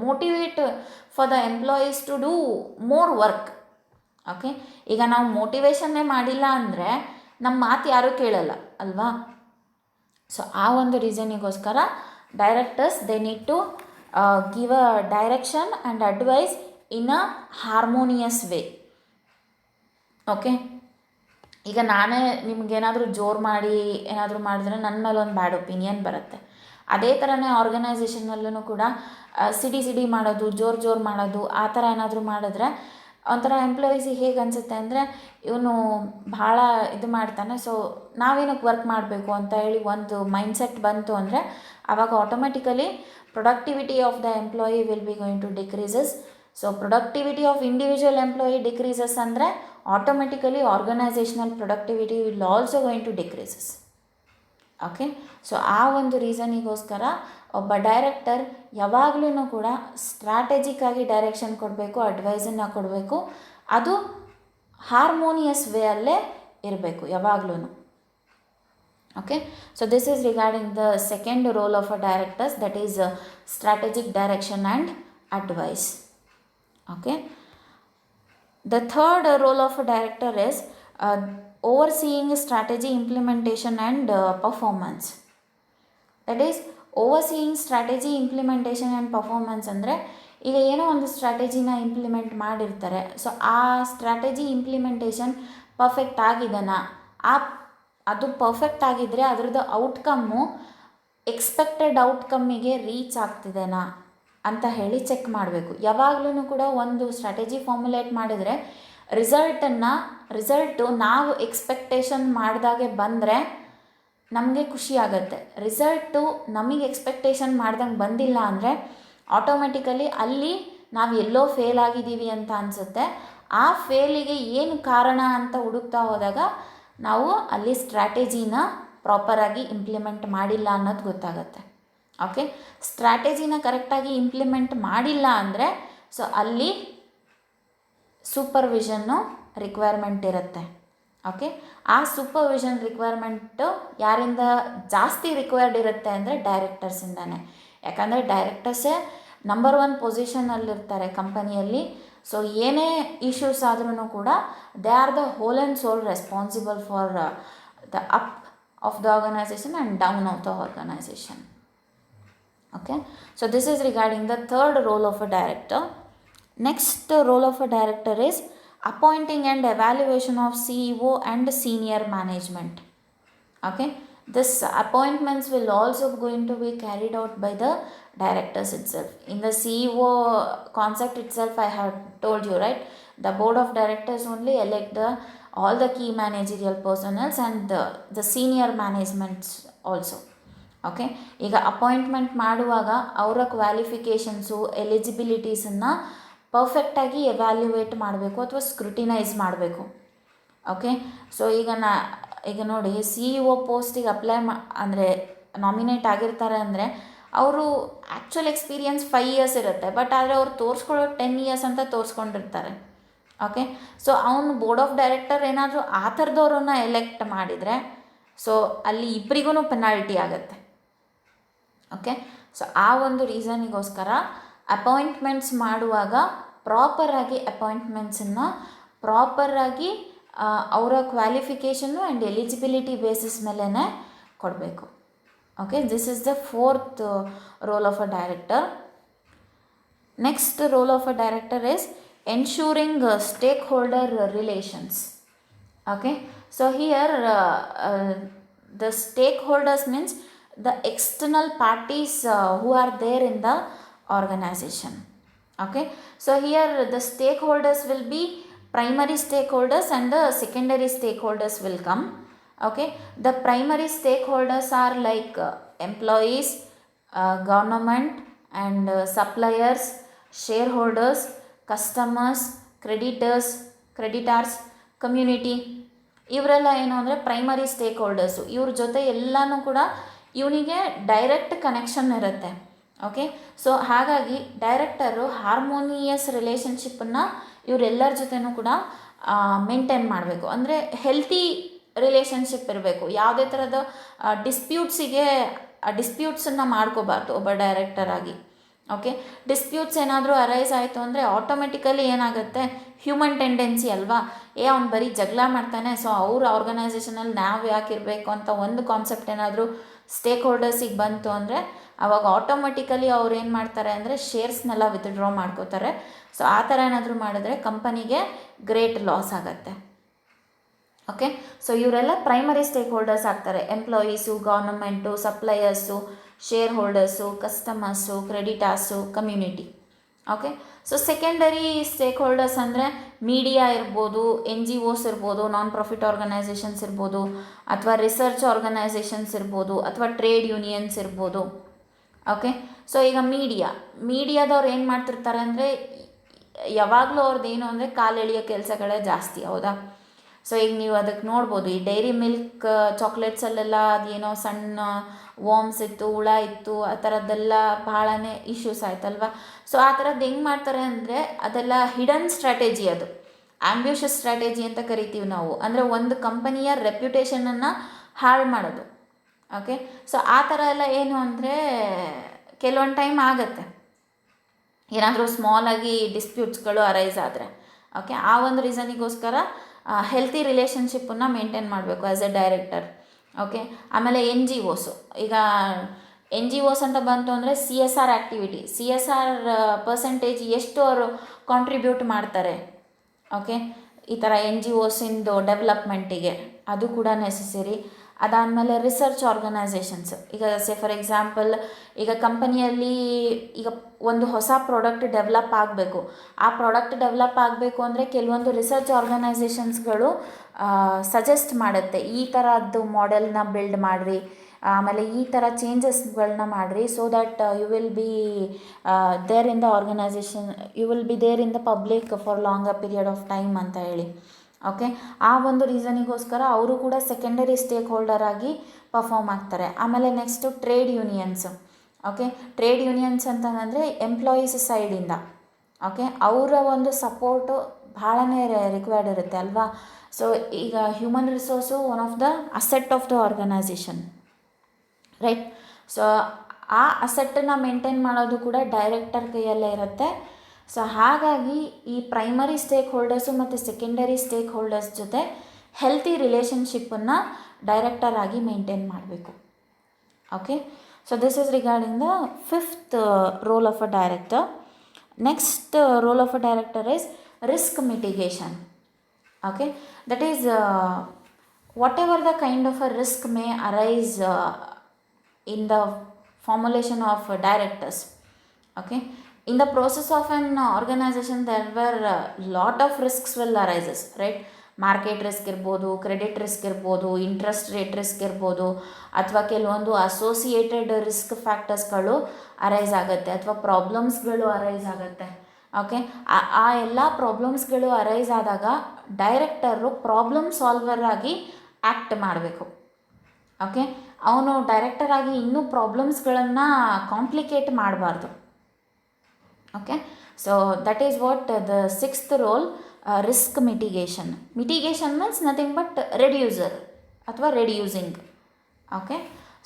motivate for the employees to do more work. Okay, ಈಗ ನಾವು ಮೋಟಿವೇಶನ್ನೇ ಮಾಡಿಲ್ಲ ಅಂದರೆ ನಮ್ಮ ಮಾತು ಯಾರೂ ಕೇಳಲ್ಲ ಅಲ್ವಾ. ಸೊ ಆ ಒಂದು ರೀಸನಿಗೋಸ್ಕರ directors they need to give a direction and advise in a harmonious way. Okay, ಈಗ ನಾನೇ ನಿಮಗೇನಾದರೂ ಜೋರು ಮಾಡಿ ಏನಾದರೂ ಮಾಡಿದ್ರೆ ನನ್ನ ಮೇಲೆ ಒಂದು ಬ್ಯಾಡ್ ಒಪಿನಿಯನ್ ಬರುತ್ತೆ. ಅದೇ ಥರನೇ ಆರ್ಗನೈಸೇಷನಲ್ಲೂ ಕೂಡ ಸಿಡಿ ಮಾಡೋದು, ಜೋರು ಮಾಡೋದು, ಆ ಥರ ಏನಾದರೂ ಮಾಡಿದ್ರೆ ಒಂಥರ ಎಂಪ್ಲಾಯೀಸಿಗೆ ಹೇಗೆ ಅನಿಸುತ್ತೆ ಅಂದರೆ ಇವನು ಭಾಳ ಇದು ಮಾಡ್ತಾನೆ, ಸೊ ನಾವೇನಕ್ಕೆ ವರ್ಕ್ ಮಾಡಬೇಕು ಅಂತ ಹೇಳಿ ಒಂದು ಮೈಂಡ್ಸೆಟ್ ಬಂತು ಅಂದರೆ ಆವಾಗ automatically productivity of the employee will be going to decreases. So productivity of individual employee decreases ಅಂದರೆ automatically organisational productivity will also going to decreases. Okay, so ಆ ಒಂದು ರೀಸನಿಗೋಸ್ಕರ ಒಬ್ಬ ಡೈರೆಕ್ಟರ್ ಯಾವಾಗಲೂ ಕೂಡ ಸ್ಟ್ರಾಟಜಿಕ್ಕಾಗಿ ಡೈರೆಕ್ಷನ್ ಕೊಡಬೇಕು, ಅಡ್ವೈಸನ್ನು ಕೊಡಬೇಕು. ಅದು ಹಾರ್ಮೋನಿಯಸ್ ವೇ ಅಲ್ಲೇ ಇರಬೇಕು ಯಾವಾಗಲೂ. Okay, so this is regarding the second role of a directors, that is strategic direction and advice. Okay, the third role of a director is overseeing strategy implementation and performance. That is overseeing strategy implementation and performance ಅಂದರೆ ಈಗ ಏನೋ ಒಂದು ಸ್ಟ್ರಾಟಜಿನ implement ಮಾಡಿರ್ತಾರೆ. So ಆ strategy implementation perfect ಆಗಿದೆನಾ, ಅದು perfect ಆಗಿದ್ದರೆ ಅದರದ್ದು outcome expected ಔಟ್ಕಮ್ಮಿಗೆ reach ಆಗ್ತಿದೆನಾ ಅಂತ ಹೇಳಿ ಚೆಕ್ ಮಾಡಬೇಕು. ಯಾವಾಗಲೂ ಕೂಡ ಒಂದು ಸ್ಟ್ರಾಟಜಿ ಫಾರ್ಮುಲೇಟ್ ಮಾಡಿದರೆ ರಿಸಲ್ಟು ನಾವು ಎಕ್ಸ್ಪೆಕ್ಟೇಷನ್ ಮಾಡಿದಾಗೆ ಬಂದರೆ ನಮಗೆ ಖುಷಿ ಆಗುತ್ತೆ. ರಿಸಲ್ಟು ನಮಗೆ ಎಕ್ಸ್ಪೆಕ್ಟೇಷನ್ ಮಾಡ್ದಂಗೆ ಬಂದಿಲ್ಲ ಅಂದರೆ ಆಟೋಮೆಟಿಕಲಿ ಅಲ್ಲಿ ನಾವು ಎಲ್ಲೋ ಫೇಲ್ ಆಗಿದ್ದೀವಿ ಅಂತ ಅನಿಸುತ್ತೆ. ಆ ಫೇಲಿಗೆ ಏನು ಕಾರಣ ಅಂತ ಹುಡುಕ್ತಾ ಹೋದಾಗ ನಾವು ಅಲ್ಲಿ ಸ್ಟ್ರಾಟಜಿನ ಪ್ರಾಪರಾಗಿ ಇಂಪ್ಲಿಮೆಂಟ್ ಮಾಡಿಲ್ಲ ಅನ್ನೋದು ಗೊತ್ತಾಗುತ್ತೆ. ಓಕೆ, ಸ್ಟ್ರಾಟಜಿನ ಕರೆಕ್ಟಾಗಿ ಇಂಪ್ಲಿಮೆಂಟ್ ಮಾಡಿಲ್ಲ ಅಂದರೆ ಸೊ ಅಲ್ಲಿ ಸೂಪರ್ವಿಷನ್ನು ರಿಕ್ವೈರ್ಮೆಂಟ್ ಇರುತ್ತೆ. ಓಕೆ, ಆ ಸೂಪರ್ವಿಷನ್ ರಿಕ್ವೈರ್ಮೆಂಟು ಯಾರಿಂದ ಜಾಸ್ತಿ ರಿಕ್ವೈರ್ಡ್ ಇರುತ್ತೆ ಅಂದರೆ ಡೈರೆಕ್ಟರ್ಸಿಂದನೇ. ಯಾಕಂದರೆ ಡೈರೆಕ್ಟರ್ಸೇ ನಂಬರ್ 1 ಪೊಸಿಷನಲ್ಲಿರ್ತಾರೆ ಕಂಪನಿಯಲ್ಲಿ. ಸೊ ಏನೇ ಇಶ್ಯೂಸ್ ಆದ್ರೂ ಕೂಡ they are the whole and sole responsible for the up of the organisation and down of the organisation. Okay, so this is regarding the third role of a director. Next role of a director is appointing and evaluation of CEO and senior management. Okay, this appointments will also going to be carried out by the directors itself. In the CEO concept itself I have told you, right, the board of directors only elect all the key managerial personnel and the senior management also. Okay, ಈಗ appointment ಮಾಡುವಾಗ ಅವರ qualifications ಎಲಿಜಿಬಿಲಿಟೀಸನ್ನು ಪರ್ಫೆಕ್ಟಾಗಿ ಎವ್ಯಾಲ್ಯುವೇಟ್ ಮಾಡಬೇಕು ಅಥವಾ scrutinise ಮಾಡಬೇಕು. Okay, so ಈಗ ನೋಡಿ CEO ಪೋಸ್ಟಿಗೆ ಅಂದರೆ ನಾಮಿನೇಟ್ ಆಗಿರ್ತಾರೆ ಅಂದರೆ ಅವರು ಆ್ಯಕ್ಚುಲ್ ಎಕ್ಸ್ಪೀರಿಯನ್ಸ್ 5 years ಇರುತ್ತೆ, ಬಟ್ ಆದರೆ ಅವ್ರು ತೋರಿಸ್ಕೊಳ್ಳೋ 10 years ಅಂತ ತೋರಿಸ್ಕೊಂಡಿರ್ತಾರೆ. ಓಕೆ, ಸೊ ಅವನು ಬೋರ್ಡ್ ಆಫ್ ಡೈರೆಕ್ಟರ್ ಏನಾದರೂ ಆ ಥರದವ್ರನ್ನ ಎಲೆಕ್ಟ್ ಮಾಡಿದರೆ ಸೊ ಅಲ್ಲಿ ಇಬ್ಬರಿಗೂ ಪೆನಾಲ್ಟಿ ಆಗುತ್ತೆ. ಓಕೆ, ಸೊ ಆ ಒಂದು ರೀಸನಿಗೋಸ್ಕರ ಅಪಾಯಿಂಟ್ಮೆಂಟ್ಸ್ ಮಾಡುವಾಗ ಪ್ರಾಪರಾಗಿ ಅಪಾಯಿಂಟ್ಮೆಂಟ್ಸನ್ನು ಪ್ರಾಪರಾಗಿ ಅವರ ಕ್ವಾಲಿಫಿಕೇಷನ್ನು ಆ್ಯಂಡ್ ಎಲಿಜಿಬಿಲಿಟಿ ಬೇಸಿಸ್ ಮೇಲೇ ಕೊಡಬೇಕು. Okay, this is the fourth roll of a director. Next roll of a director is ensuring stake holder relations. Okay, so here the stakeholders means the external parties who are there in the organization. Okay, so here the stakeholders will be primary stakeholders and the secondary stakeholders will come. Okay, the primary stakeholders are like employees, government and suppliers, shareholders, customers, creditors, community. ಇವರೆಲ್ಲ ಏನು ಅಂದರೆ primary stake holders. ಇವ್ರ ಜೊತೆ ಎಲ್ಲನೂ ಕೂಡ ಇವನಿಗೆ direct connection ಇರುತ್ತೆ. Okay, so ಹಾಗಾಗಿ ಡೈರೆಕ್ಟರು ಹಾರ್ಮೋನಿಯಸ್ ರಿಲೇಷನ್ಶಿಪ್ಪನ್ನು ಇವರೆಲ್ಲರ ಜೊತೆನೂ ಕೂಡ ಮೇಂಟೈನ್ ಮಾಡಬೇಕು. ಅಂದರೆ ಹೆಲ್ತಿ ರಿಲೇಷನ್ಶಿಪ್ ಇರಬೇಕು. ಯಾವುದೇ ಥರದ ಡಿಸ್ಪ್ಯೂಟ್ಸನ್ನು ಮಾಡ್ಕೋಬಾರ್ದು ಒಬ್ಬ ಡೈರೆಕ್ಟರ್ ಆಗಿ. ಓಕೆ, ಡಿಸ್ಪ್ಯೂಟ್ಸ್ ಏನಾದರೂ ಅರೈಸ್ ಆಯಿತು ಅಂದರೆ ಆಟೋಮೆಟಿಕಲಿ ಏನಾಗುತ್ತೆ, ಹ್ಯೂಮನ್ ಟೆಂಡೆನ್ಸಿ ಅಲ್ವಾ, ಅವ್ನು ಬರೀ ಜಗಳ ಮಾಡ್ತಾನೆ, ಸೊ ಅವ್ರ ಆರ್ಗನೈಸೇಷನಲ್ಲಿ ನಾವು ಯಾಕೆ ಇರಬೇಕು ಅಂತ ಒಂದು ಕಾನ್ಸೆಪ್ಟ್ ಏನಾದರೂ ಸ್ಟೇಕ್ ಹೋಲ್ಡರ್ಸಿಗೆ ಬಂತು ಅಂದರೆ ಅವಾಗ ಆಟೋಮೆಟಿಕಲಿ ಅವ್ರು ಏನು ಮಾಡ್ತಾರೆ ಅಂದರೆ ಶೇರ್ಸ್ನೆಲ್ಲ ವಿತ್ಡ್ರಾ ಮಾಡ್ಕೋತಾರೆ. ಸೊ ಆ ಥರ ಏನಾದರೂ ಮಾಡಿದ್ರೆ ಕಂಪನಿಗೆ ಗ್ರೇಟ್ ಲಾಸ್ ಆಗುತ್ತೆ. ಓಕೆ, ಸೊ ಇವರೆಲ್ಲ ಪ್ರೈಮರಿ ಸ್ಟೇಕ್ ಹೋಲ್ಡರ್ಸ್ ಆಗ್ತಾರೆ. Employees, government, suppliers, share holders, customers, creditors, community. Okay, so secondary stake holders ಅಂದರೆ ಮೀಡಿಯಾ ಇರ್ಬೋದು, NGOs ಇರ್ಬೋದು, ನಾನ್ ಪ್ರಾಫಿಟ್ ಆರ್ಗನೈಸೇಷನ್ಸ್ ಇರ್ಬೋದು, ಅಥವಾ ರಿಸರ್ಚ್ ಆರ್ಗನೈಸೇಷನ್ಸ್ ಇರ್ಬೋದು, ಅಥವಾ ಟ್ರೇಡ್ ಯೂನಿಯನ್ಸ್ ಇರ್ಬೋದು. ಓಕೆ, ಸೊ ಈಗ ಮೀಡಿಯಾದವ್ರು ಏನು ಮಾಡ್ತಿರ್ತಾರೆ ಅಂದರೆ ಯಾವಾಗಲೂ ಅವ್ರದ್ದು ಏನು ಅಂದರೆ ಕಾಲೆಳೆಯೋ ಕೆಲಸಗಳೇ ಜಾಸ್ತಿ, ಹೌದಾ. ಸೊ ಈಗ ನೀವು ಅದಕ್ಕೆ ನೋಡ್ಬೋದು, ಈ ಡೈರಿ ಮಿಲ್ಕ್ ಚಾಕ್ಲೇಟ್ಸಲ್ಲೆಲ್ಲ ಅದೇನೋ ಸಣ್ಣ ವಾಮ್ಸ್ ಇತ್ತು, ಹುಳ ಇತ್ತು, ಆ ಥರದ್ದೆಲ್ಲ ಭಾಳನೇ ಇಶ್ಯೂಸ್ ಆಯ್ತಲ್ವ. ಸೊ ಆ ಥರದ್ದು ಹೆಂಗೆ ಮಾಡ್ತಾರೆ ಅಂದರೆ ಅದೆಲ್ಲ ಹಿಡನ್ ಸ್ಟ್ರಾಟಜಿ, ಅದು ಆಂಬ್ಯೂಷಸ್ ಸ್ಟ್ರಾಟಜಿ ಅಂತ ಕರಿತೀವಿ ನಾವು. ಅಂದರೆ ಒಂದು ಕಂಪನಿಯ ರೆಪ್ಯುಟೇಷನನ್ನು ಹಾಳು ಮಾಡೋದು. ಓಕೆ, ಸೊ ಆ ಥರ ಎಲ್ಲ ಏನು ಅಂದರೆ ಕೆಲವೊಂದು ಟೈಮ್ ಆಗುತ್ತೆ, ಏನಾದರೂ ಸ್ಮಾಲಾಗಿ ಡಿಸ್ಪ್ಯೂಟ್ಸ್ಗಳು ಅರೈಸ್ ಆದರೆ. ಓಕೆ, ಆ ಒಂದು ರೀಸನಿಗೋಸ್ಕರ ಹೆಲ್ತಿ ರಿಲೇಷನ್ಶಿಪ್ಪನ್ನು ಮೇಂಟೈನ್ ಮಾಡಬೇಕು ಆ್ಯಸ್ ಎ ಡೈರೆಕ್ಟರ್. ಓಕೆ, ಆಮೇಲೆ NGOs. ಈಗ NGOs ಅಂತ ಬಂತು ಅಂದರೆ CSR ಆ್ಯಕ್ಟಿವಿಟಿ, CSR ಪರ್ಸೆಂಟೇಜ್ ಎಷ್ಟು ಅವರು ಕಾಂಟ್ರಿಬ್ಯೂಟ್ ಮಾಡ್ತಾರೆ. ಓಕೆ, ಈ ಥರ NGOs ಇಂದು ಡೆವಲಪ್ಮೆಂಟಿಗೆ ಅದು ಕೂಡ ನೆಸೆಸರಿ. ಅದಾದಮೇಲೆ ರಿಸರ್ಚ್ ಆರ್ಗನೈಸೇಷನ್ಸ್. ಈಗ ಫಾರ್ ಎಕ್ಸಾಂಪಲ್, ಈಗ ಕಂಪನಿಯಲ್ಲಿ ಈಗ ಒಂದು ಹೊಸ ಪ್ರಾಡಕ್ಟ್ ಡೆವಲಪ್ ಆಗಬೇಕು. ಆ ಪ್ರಾಡಕ್ಟ್ ಡೆವಲಪ್ ಆಗಬೇಕು ಅಂದರೆ ಕೆಲವೊಂದು ರಿಸರ್ಚ್ ಆರ್ಗನೈಸೇಷನ್ಸ್ಗಳು ಸಜೆಸ್ಟ್ ಮಾಡುತ್ತೆ, ಈ ಥರದ್ದು ಮಾಡೆಲ್ನ ಬಿಲ್ಡ್ ಮಾಡಿರಿ, ಆಮೇಲೆ ಈ ಥರ ಚೇಂಜಸ್ಗಳನ್ನ ಮಾಡಿರಿ, so that you will be there in the organisation, you will be there in the public for longer period of time ಅಂತ ಹೇಳಿ. ಓಕೆ, ಆ ಒಂದು ರೀಸನಿಗೋಸ್ಕರ ಅವರು ಕೂಡ ಸೆಕೆಂಡರಿ ಸ್ಟೇಕ್ ಹೋಲ್ಡರ್ ಆಗಿ ಪರ್ಫಾರ್ಮ್ ಆಗ್ತಾರೆ. ಆಮೇಲೆ next trade unions. Okay, trade unions ಅಂತಂದರೆ ಎಂಪ್ಲಾಯೀಸ್ ಸೈಡಿಂದ. ಓಕೆ, ಅವರ ಒಂದು ಸಪೋರ್ಟು ಭಾಳನೇ ರಿಕ್ವೈರ್ಡ್ ಇರುತ್ತೆ ಅಲ್ವಾ. ಸೊ ಈಗ human resource one of the asset of the organisation, right. So ಆ ಅಸೆಟ್ಟನ್ನು ಮೇಂಟೈನ್ ಮಾಡೋದು ಕೂಡ ಡೈರೆಕ್ಟರ್ ಕೈಯಲ್ಲೇ ಇರುತ್ತೆ. ಸೊ ಹಾಗಾಗಿ ಈ ಪ್ರೈಮರಿ ಸ್ಟೇಕ್ ಹೋಲ್ಡರ್ಸು ಮತ್ತು ಸೆಕೆಂಡರಿ ಸ್ಟೇಕ್ ಹೋಲ್ಡರ್ಸ್ ಜೊತೆ ಹೆಲ್ತಿ ರಿಲೇಷನ್ಶಿಪ್ಪನ್ನು ಡೈರೆಕ್ಟರ್ ಆಗಿ ಮೇಂಟೈನ್ ಮಾಡಬೇಕು. Okay, so this is regarding the fifth roll of a director. Next roll of a director is risk mitigation. Okay, that is whatever the kind of a risk may arise in the formulation of directors. Okay, in the process of an organization there were lot of risks will arises, right. Market risk ಇರ್ಬೋದು, credit risk ಇರ್ಬೋದು, interest rate risk ಇರ್ಬೋದು, ಅಥವಾ ಕೆಲವೊಂದು associated risk ಫ್ಯಾಕ್ಟರ್ಸ್ಗಳು arise ಆಗುತ್ತೆ, ಅಥವಾ ಪ್ರಾಬ್ಲಮ್ಸ್ಗಳು arise ಆಗುತ್ತೆ. Okay, ಆ ಎಲ್ಲ ಪ್ರಾಬ್ಲಮ್ಸ್ಗಳು ಅರೈಸ್ ಆದಾಗ ಡೈರೆಕ್ಟರು ಪ್ರಾಬ್ಲಮ್ ಸಾಲ್ವರ್ ಆಗಿ ಆ್ಯಕ್ಟ್ ಮಾಡಬೇಕು. ಓಕೆ, ಅವನು ಡೈರೆಕ್ಟರ್ ಆಗಿ ಇನ್ನೂ ಪ್ರಾಬ್ಲಮ್ಸ್ಗಳನ್ನು ಕಾಂಪ್ಲಿಕೇಟ್ ಮಾಡಬಾರ್ದು. Okay, so that is what the sixth role, risk mitigation. Mitigation means nothing but reducer ಅಥವಾ reducing. Okay,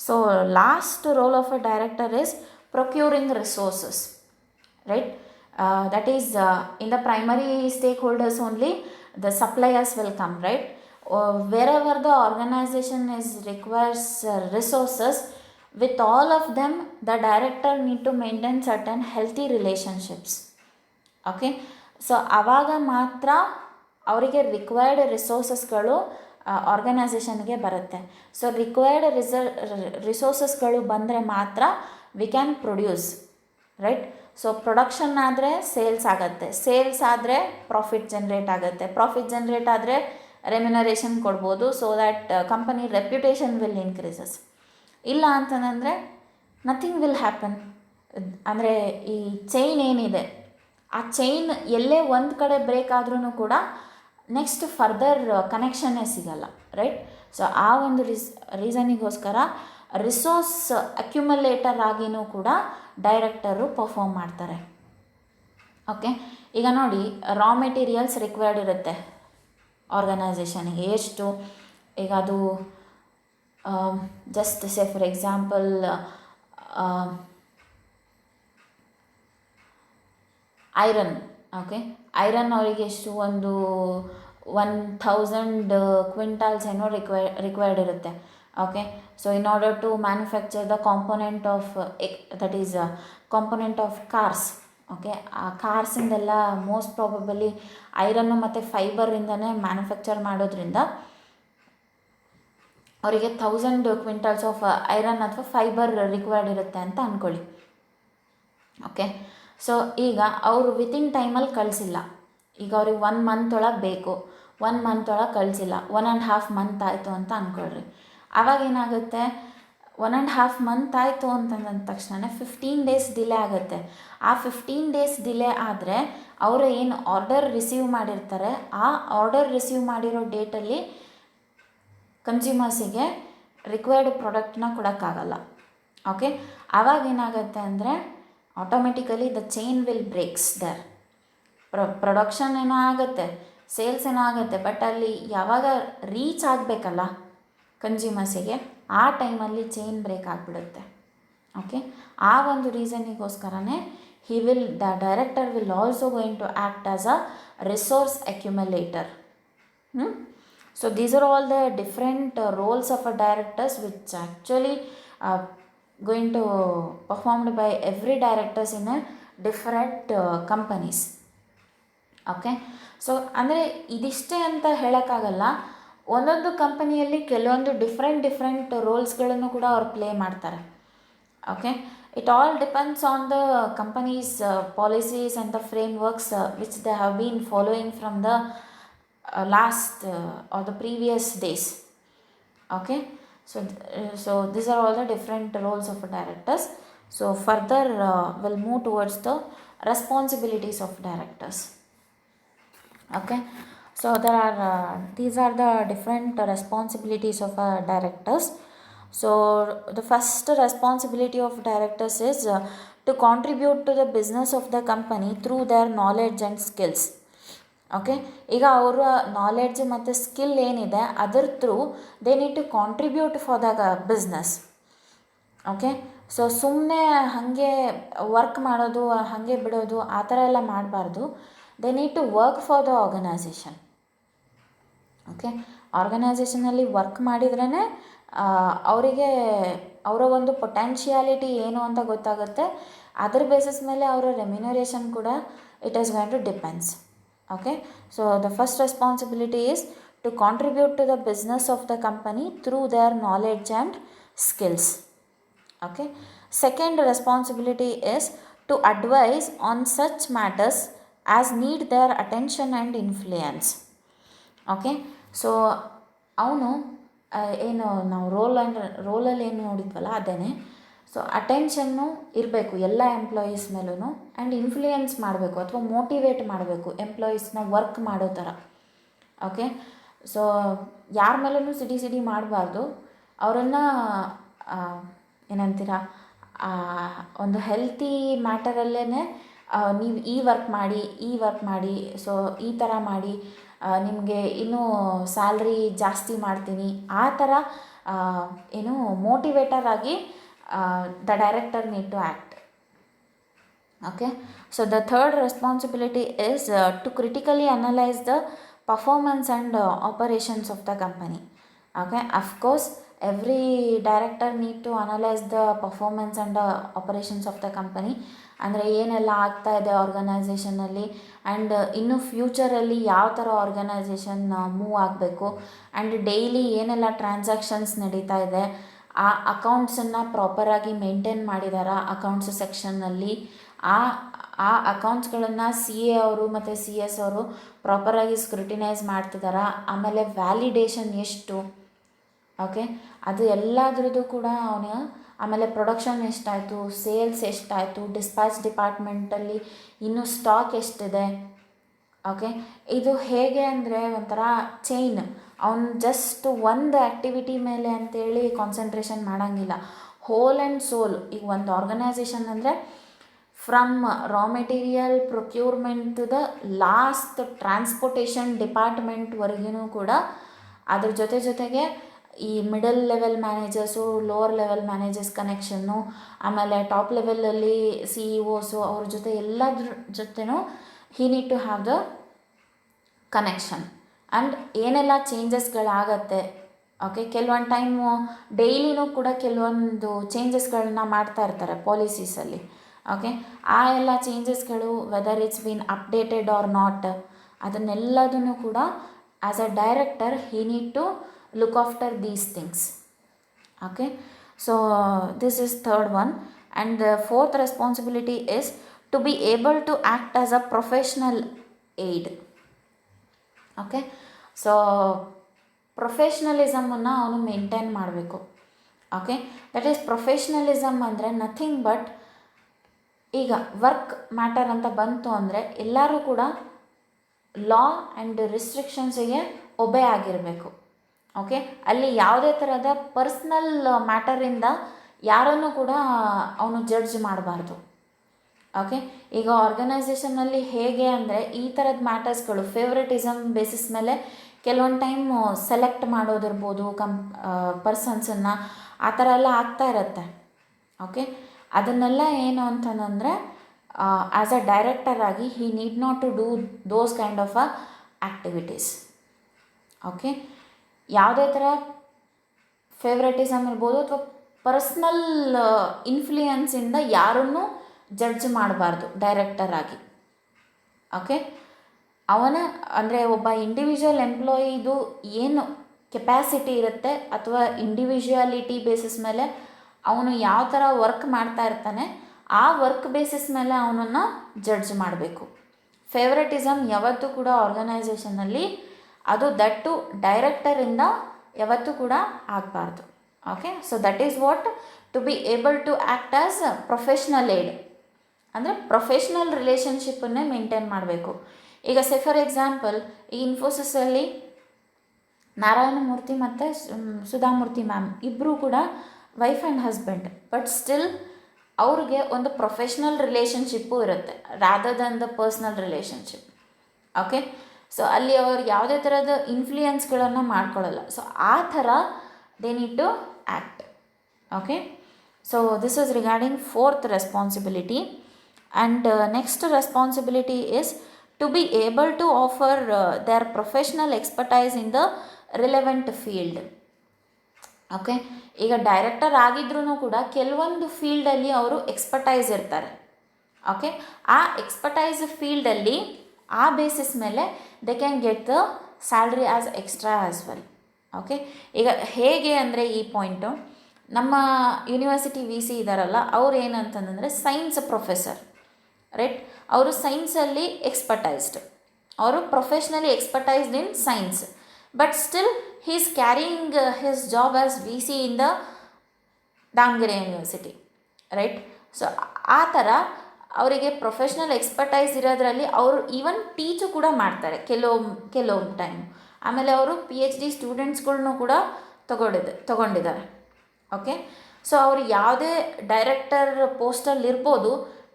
so last role of a director is procuring resources, right. That is in the primary stake holders only the suppliers will come, right. Wherever the organization is requires resources, with all of them the director need to maintain certain healthy relationships. Okay, so ಆವಾಗ ಮಾತ್ರ ಅವರಿಗೆ required ರಿಸೋರ್ಸಸ್ಗಳು ಆರ್ಗನೈಸೇಷನ್ಗೆ ಬರುತ್ತೆ. So required ರಿಸೋರ್ಸಸ್ಗಳು ಬಂದರೆ ಮಾತ್ರ we can produce, right. So production ಆದರೆ sales ಆಗುತ್ತೆ, sales ಆದರೆ profit generate ಆಗುತ್ತೆ, ಪ್ರಾಫಿಟ್ ಜನ್ರೇಟ್ ಆದರೆ ರೆಮ್ಯುನರೇಷನ್ ಕೊಡ್ಬೋದು, so that company reputation will increases. ಇಲ್ಲ ಅಂತಂದರೆ ನಥಿಂಗ್ ವಿಲ್ ಹ್ಯಾಪನ್. ಅಂದರೆ ಈ ಚೈನ್ ಏನಿದೆ ಆ ಚೈನ್ ಎಲ್ಲೇ ಒಂದು ಕಡೆ ಬ್ರೇಕ್ ಆದ್ರೂ ಕೂಡ ನೆಕ್ಸ್ಟ್ ಫರ್ದರ್ ಕನೆಕ್ಷನ್ನೇ ಸಿಗಲ್ಲ, ರೈಟ್? ಸೊ ಆ ಒಂದು ರೀಸನಿಗೋಸ್ಕರ ರಿಸೋರ್ಸ್ ಅಕ್ಯುಮುಲೇಟರ್ ಆಗಿಯೂ ಕೂಡ ಡೈರೆಕ್ಟರು ಪರ್ಫಾರ್ಮ್ ಮಾಡ್ತಾರೆ. ಓಕೆ, ಈಗ ನೋಡಿ, ರಾ ಮೆಟೀರಿಯಲ್ಸ್ ರಿಕ್ವೈರ್ಡ್ ಇರುತ್ತೆ ಆರ್ಗನೈಸೇಷನ್ಗೆ. ಎಷ್ಟು? ಈಗ ಅದು just say for example iron. Okay, iron ಅವರಿಗೆ ಎಷ್ಟು? ಒಂದು 1000 ಕ್ವಿಂಟಾಲ್ಸ್ ಏನೋ ರಿಕ್ವೈರ್ಡ್ ಇರುತ್ತೆ. Okay, so in order to manufacture the component of that is component of cars. Okay, ಆ ಕಾರ್ಸಿಂದೆಲ್ಲ ಮೋಸ್ಟ್ ಪ್ರಾಬಬಲಿ ಐರನ್ನು ಮತ್ತು ಫೈಬರಿಂದನೇ ಮ್ಯಾನುಫ್ಯಾಕ್ಚರ್ ಮಾಡೋದ್ರಿಂದ ಅವರಿಗೆ 1000 ಕ್ವಿಂಟಲ್ಸ್ ಆಫ್ ಐರನ್ ಅಥವಾ ಫೈಬರ್ ರಿಕ್ವೈರ್ಡ್ ಇರುತ್ತೆ ಅಂತ ಅಂದ್ಕೊಳ್ಳಿ. ಓಕೆ, ಸೊ ಈಗ ಅವರು ವಿತಿನ್ ಟೈಮಲ್ಲಿ ಕಳಿಸಿಲ್ಲ. ಈಗ ಅವ್ರಿಗೆ 1 ಮಂತ್ ಒಳಗೆ ಬೇಕು, 1 ಮಂತ್ ಒಳಗೆ ಕಳಿಸಿಲ್ಲ, 1.5 ಮಂತ್ ಆಯಿತು ಅಂತ ಅಂದ್ಕೊಳ್ರಿ. ಆವಾಗ ಏನಾಗುತ್ತೆ, 1.5 ಮಂತ್ ಆಯಿತು ಅಂತಂದ ತಕ್ಷಣ 15 ಡೇಸ್ ಡಿಲೇ ಆಗುತ್ತೆ. ಆ 15 ಡೇಸ್ ಡಿಲೇ ಆದರೆ ಅವರು ಏನು ಆರ್ಡರ್ ರಿಸೀವ್ ಮಾಡಿರ್ತಾರೆ ಆ ಆರ್ಡರ್ ರಿಸೀವ್ ಮಾಡಿರೋ ಡೇಟಲ್ಲಿ ಕನ್ಸ್ಯೂಮರ್ಸಿಗೆ ರಿಕ್ವೈರ್ಡ್ ಪ್ರಾಡಕ್ಟ್ನ ಕೊಡೋಕ್ಕಾಗಲ್ಲ. ಓಕೆ, ಆವಾಗ ಏನಾಗುತ್ತೆ ಅಂದರೆ automatically the chain will breaks there. Production ಏನೋ ಆಗುತ್ತೆ, ಸೇಲ್ಸ್ ಏನೋ ಆಗುತ್ತೆ, ಬಟ್ ಅಲ್ಲಿ ಯಾವಾಗ ರೀಚ್ ಆಗಬೇಕಲ್ಲ ಕನ್ಸ್ಯೂಮರ್ಸಿಗೆ, ಆ ಟೈಮಲ್ಲಿ ಚೈನ್ ಬ್ರೇಕ್ ಆಗಿಬಿಡುತ್ತೆ. ಓಕೆ, ಆ ಒಂದು ರೀಸನಿಗೋಸ್ಕರನೇ the director will also going to act as a resource accumulator. So these are all the different roles of a directors which actually going to performed by every directors in a different companies. Okay, so ಅಂದರೆ ಇದಿಷ್ಟೇ ಅಂತ ಹೇಳೋಕ್ಕಾಗಲ್ಲ. ಒಂದೊಂದು ಕಂಪನಿಯಲ್ಲಿ ಕೆಲವೊಂದು different ರೋಲ್ಸ್ಗಳನ್ನು ಕೂಡ ಅವ್ರು play ಮಾಡ್ತಾರೆ. Okay, it all depends on the company's policies and the frameworks which they have been following from the last or the previous days. Okay, so these are all the different roles of directors. So further we'll move towards the responsibilities of directors. Okay, so there are these are the different responsibilities of directors. So the first responsibility of directors is to contribute to the business of the company through their knowledge and skills. Okay, ಈಗ ಅವರ knowledge ಮತ್ತು skill ಏನಿದೆ ಅದರ through they need to contribute for the business. Okay, so ಸುಮ್ಮನೆ ಹಾಗೆ work ಮಾಡೋದು, ಹಾಗೆ ಬಿಡೋದು, ಆ ಥರ ಎಲ್ಲ ಮಾಡಬಾರ್ದು. They need to work for the organisation. Okay, ಆರ್ಗನೈಸೇಷನಲ್ಲಿ ವರ್ಕ್ ಮಾಡಿದ್ರೇ ಅವರಿಗೆ ಅವರ ಒಂದು ಪೊಟೆನ್ಷಿಯಾಲಿಟಿ ಏನು ಅಂತ ಗೊತ್ತಾಗುತ್ತೆ. ಅದರ ಬೇಸಿಸ್ ಮೇಲೆ ಅವರ ರೆಮ್ಯುನರೇಷನ್ ಕೂಡ it is going to depends. Okay, so the first responsibility is to contribute to the business of the company through their knowledge and skills. Okay, second responsibility is to advise on such matters as need their attention and influence. Okay, so ಅವನು ಏನು ನಾವು ರೋಲಲ್ಲಿ ಏನು ನೋಡಿದ್ವಲ್ಲ ಅದೇ. So ಅಟೆನ್ಷನ್ನು ಇರಬೇಕು ಎಲ್ಲ employees ಮೇಲೂ, and influence ಮಾಡಬೇಕು ಅಥವಾ ಮೋಟಿವೇಟ್ ಮಾಡಬೇಕು ಎಂಪ್ಲಾಯೀಸ್ನ ವರ್ಕ್ ಮಾಡೋ ಥರ. ಓಕೆ, ಸೊ ಯಾರ ಮೇಲೂ ಸಿಡಿ ಮಾಡಬಾರ್ದು. ಅವರನ್ನು ಏನಂತೀರ, ಒಂದು ಹೆಲ್ತಿ ಮ್ಯಾಟರಲ್ಲೇ ನೀವು ಈ ವರ್ಕ್ ಮಾಡಿ, ಸೊ ಈ ಥರ ಮಾಡಿ, ನಿಮಗೆ ಇನ್ನೂ ಸ್ಯಾಲ್ರಿ ಜಾಸ್ತಿ ಮಾಡ್ತೀನಿ, ಆ ಥರ ಏನು ಮೋಟಿವೇಟರ್ ಆಗಿ the director need to act. Okay, so the third responsibility is to critically analyze the performance and operations of the company. Okay, of course every director need to analyze the performance and operations of the company. ಅಂದರೆ ಏನೆಲ್ಲ ಆಗ್ತಾ ಇದೆ ಆರ್ಗನೈಸೇಷನಲ್ಲಿ, and ಇನ್ನು ಫ್ಯೂಚರಲ್ಲಿ ಯಾವ ಥರ organisation move ಆಗಬೇಕು, and daily ಏನೆಲ್ಲ transactions ನಡೀತಾ ಇದೆ, ಆ ಅಕೌಂಟ್ಸನ್ನು ಪ್ರಾಪರಾಗಿ ಮೇಂಟೈನ್ ಮಾಡಿದಾರಾ ಅಕೌಂಟ್ಸ್ ಸೆಕ್ಷನ್ನಲ್ಲಿ, ಆ ಆ ಅಕೌಂಟ್ಸ್ಗಳನ್ನು ಸಿ ಎ ಅವರು ಮತ್ತು ಸಿ ಎಸ್ ಅವರು ಪ್ರಾಪರಾಗಿ ಸ್ಕ್ರೂಟಿನೈಸ್ ಮಾಡ್ತಿದ್ದಾರಾ, ಆಮೇಲೆ ವ್ಯಾಲಿಡೇಷನ್ ಎಷ್ಟು, ಓಕೆ, ಅದು ಎಲ್ಲದ್ರದ್ದು ಕೂಡ ಅವನು, ಆಮೇಲೆ ಪ್ರೊಡಕ್ಷನ್ ಎಷ್ಟಾಯಿತು, ಸೇಲ್ಸ್ ಎಷ್ಟಾಯಿತು, ಡಿಸ್ಪ್ಯಾಚ್ ಡಿಪಾರ್ಟ್ಮೆಂಟಲ್ಲಿ ಇನ್ನೂ ಸ್ಟಾಕ್ ಎಷ್ಟಿದೆ, ಓಕೆ. ಇದು ಹೇಗೆ ಅಂದರೆ ಒಂಥರ ಚೈನ್, ಅವನು ಜಸ್ಟ್ ಒಂದು ಆ್ಯಕ್ಟಿವಿಟಿ ಮೇಲೆ ಅಂತೇಳಿ ಕಾನ್ಸಂಟ್ರೇಷನ್ ಮಾಡೋಂಗಿಲ್ಲ, ಹೋಲ್ ಆ್ಯಂಡ್ ಸೋಲ್. ಈಗ ಒಂದು ಆರ್ಗನೈಸೇಷನ್ ಅಂದರೆ from raw material procurement to the last transportation ಡಿಪಾರ್ಟ್ಮೆಂಟ್ವರೆಗೂ ಕೂಡ ಅದ್ರ ಜೊತೆಗೆ ಈ middle level managers, lower level managers ಕನೆಕ್ಷನ್ನು, ಆಮೇಲೆ ಟಾಪ್ ಲೆವೆಲಲ್ಲಿ ಸಿ ಇ ಓಸು ಅವ್ರ ಜೊತೆ ಎಲ್ಲದ್ರ ಜೊತೆನೂ he need to have the connection. And ಏನೆಲ್ಲ ಚೇಂಜಸ್ಗಳಾಗತ್ತೆ, ಓಕೆ, ಕೆಲವೊಂದು ಟೈಮು ಡೈಲಿನೂ ಕೂಡ ಕೆಲವೊಂದು ಚೇಂಜಸ್ಗಳನ್ನ ಮಾಡ್ತಾ ಇರ್ತಾರೆ ಪಾಲಿಸೀಸಲ್ಲಿ, ಓಕೆ. ಆ ಎಲ್ಲ ಚೇಂಜಸ್ಗಳು whether it's been updated or not, ಅದನ್ನೆಲ್ಲದನ್ನು ಕೂಡ as a director he need to look after these things, okay. So this is third one, and the fourth responsibility is to be able to act as a professional aid, okay. So ಪ್ರೊಫೆಷ್ನಲಿಸಮನ್ನು ಅವನು maintain ಮಾಡಬೇಕು, okay. That is professionalism ಅಂದರೆ nothing but, ಈಗ work matter ಅಂತ ಬಂತು ಅಂದರೆ ಎಲ್ಲರೂ ಕೂಡ law and ರಿಸ್ಟ್ರಿಕ್ಷನ್ಸಿಗೆ ಒಬೆ ಆಗಿರಬೇಕು, ಓಕೆ. ಅಲ್ಲಿ ಯಾವುದೇ ಥರದ ಪರ್ಸ್ನಲ್ ಮ್ಯಾಟರಿಂದ ಯಾರನ್ನು ಕೂಡ ಅವನು ಜಡ್ಜ್ ಮಾಡಬಾರ್ದು, ಓಕೆ. ಈಗ ಆರ್ಗನೈಸೇಷನಲ್ಲಿ ಹೇಗೆ ಅಂದರೆ ಈ ಥರದ ಮ್ಯಾಟರ್ಸ್ಗಳು ಫೇವ್ರೆಟಿಸಮ್ ಬೇಸಿಸ್ ಮೇಲೆ ಕೆಲವೊಂದು ಟೈಮ್ ಸೆಲೆಕ್ಟ್ ಮಾಡೋದಿರ್ಬೋದು ಪರ್ಸನ್ಸನ್ನು, ಆ ಥರ ಎಲ್ಲ ಆಗ್ತಾ ಇರುತ್ತೆ, ಓಕೆ. ಅದನ್ನೆಲ್ಲ ಏನು ಅಂತಂದರೆ ಆ್ಯಸ್ ಅ ಡೈರೆಕ್ಟರ್ ಆಗಿ he need not to do those kind of activities, okay. ಯಾವುದೇ ಥರ ಫೇವ್ರೆಟಿಸಮ್ ಇರ್ಬೋದು ಅಥವಾ ಪರ್ಸ್ನಲ್ ಇನ್ಫ್ಲೂಯೆನ್ಸಿಂದ ಯಾರನ್ನೂ ಜಡ್ಜ್ ಮಾಡಬಾರ್ದು ಡೈರೆಕ್ಟರ್ ಆಗಿ, ಓಕೆ. ಅವನ ಅಂದರೆ ಒಬ್ಬ ಇಂಡಿವಿಜುವಲ್ ಎಂಪ್ಲಾಯಿದು ಏನು ಕೆಪ್ಯಾಸಿಟಿ ಇರುತ್ತೆ ಅಥವಾ ಇಂಡಿವಿಜುವಾಲಿಟಿ ಬೇಸಿಸ್ ಮೇಲೆ ಅವನು ಯಾವ ಥರ ವರ್ಕ್ ಮಾಡ್ತಾ ಇರ್ತಾನೆ ಆ ವರ್ಕ್ ಬೇಸಿಸ್ ಮೇಲೆ ಅವನನ್ನು ಜಡ್ಜ್ ಮಾಡಬೇಕು. ಫೇವ್ರೆಟಿಸಮ್ ಯಾವತ್ತೂ ಕೂಡ ಆರ್ಗನೈಸೇಷನಲ್ಲಿ ಅದು ದಟ್ಟು ಡೈರೆಕ್ಟರಿಂದ ಯಾವತ್ತೂ ಕೂಡ ಆಗಬಾರ್ದು, okay. So that is what to be able to act as professional aid ಅಂದರೆ ಪ್ರೊಫೆಷ್ನಲ್ ರಿಲೇಷನ್ಶಿಪ್ಪನ್ನೇ ಮೇಂಟೈನ್ ಮಾಡಬೇಕು. ಈಗ ಸೆ ಫಾರ್ ಎಕ್ಸಾಂಪಲ್ ಈ ಇನ್ಫೋಸಿಸಲ್ಲಿ ನಾರಾಯಣಮೂರ್ತಿ ಮತ್ತು ಸುಧಾಮೂರ್ತಿ ಮ್ಯಾಮ್ ಇಬ್ಬರೂ ಕೂಡ wife and husband, but still ಅವ್ರಿಗೆ ಒಂದು ಪ್ರೊಫೆಷ್ನಲ್ ರಿಲೇಷನ್ಶಿಪ್ಪು ಇರುತ್ತೆ rather than the personal relationship, okay. So ಅಲ್ಲಿ ಅವರು ಯಾವುದೇ ಥರದ ಇನ್ಫ್ಲೂಯೆನ್ಸ್ಗಳನ್ನು ಮಾಡ್ಕೊಳ್ಳಲ್ಲ. ಸೊ ಆ ಥರ they need to act, okay. So this is regarding fourth responsibility. And next responsibility is to be able to offer their professional expertise in the relevant field, okay. ಈಗ director ಆಗಿದ್ರೂ ಕೂಡ ಕೆಲವೊಂದು ಫೀಲ್ಡಲ್ಲಿ ಅವರು ಎಕ್ಸ್ಪರ್ಟೈಸ್ ಇರ್ತಾರೆ, okay. ಆ expertise ಫೀಲ್ಡಲ್ಲಿ ಆ ಬೇಸಿಸ್ ಮೇಲೆ they can get the salary as extra as well, okay. ಈಗ ಹೇಗೆ ಅಂದರೆ ಈ ಪಾಯಿಂಟು ನಮ್ಮ ಯೂನಿವರ್ಸಿಟಿ ವಿ ಸಿ ಇದ್ದಾರಲ್ಲ ಅವ್ರು ಏನಂತಂದರೆ ಸೈನ್ಸ್ ಪ್ರೊಫೆಸರ್, ರೈಟ್. ಅವರು ಸೈನ್ಸಲ್ಲಿ ಎಕ್ಸ್ಪರ್ಟೈಸ್ಡ್, ಅವರು professionally expertised in science, but still he is carrying his job as VC in the Davanagere university, right. So ಆ ಥರ ಅವರಿಗೆ ಪ್ರೊಫೆಷ್ನಲ್ ಎಕ್ಸ್ಪರ್ಟೈಸ್ ಇರೋದ್ರಲ್ಲಿ ಅವರು ಈವನ್ ಟೀಚು ಕೂಡ ಮಾಡ್ತಾರೆ ಕೆಲವೊಂದು ಟೈಮ್. ಆಮೇಲೆ ಅವರು PhD ಸ್ಟೂಡೆಂಟ್ಸ್ಗಳ್ನೂ ಕೂಡ ತಗೊಂಡಿದ್ದಾರೆ, ಓಕೆ. ಸೊ ಅವರು ಯಾವುದೇ ಡೈರೆಕ್ಟರ್ ಪೋಸ್ಟಲ್ಲಿ ಇರ್ಬೋದು,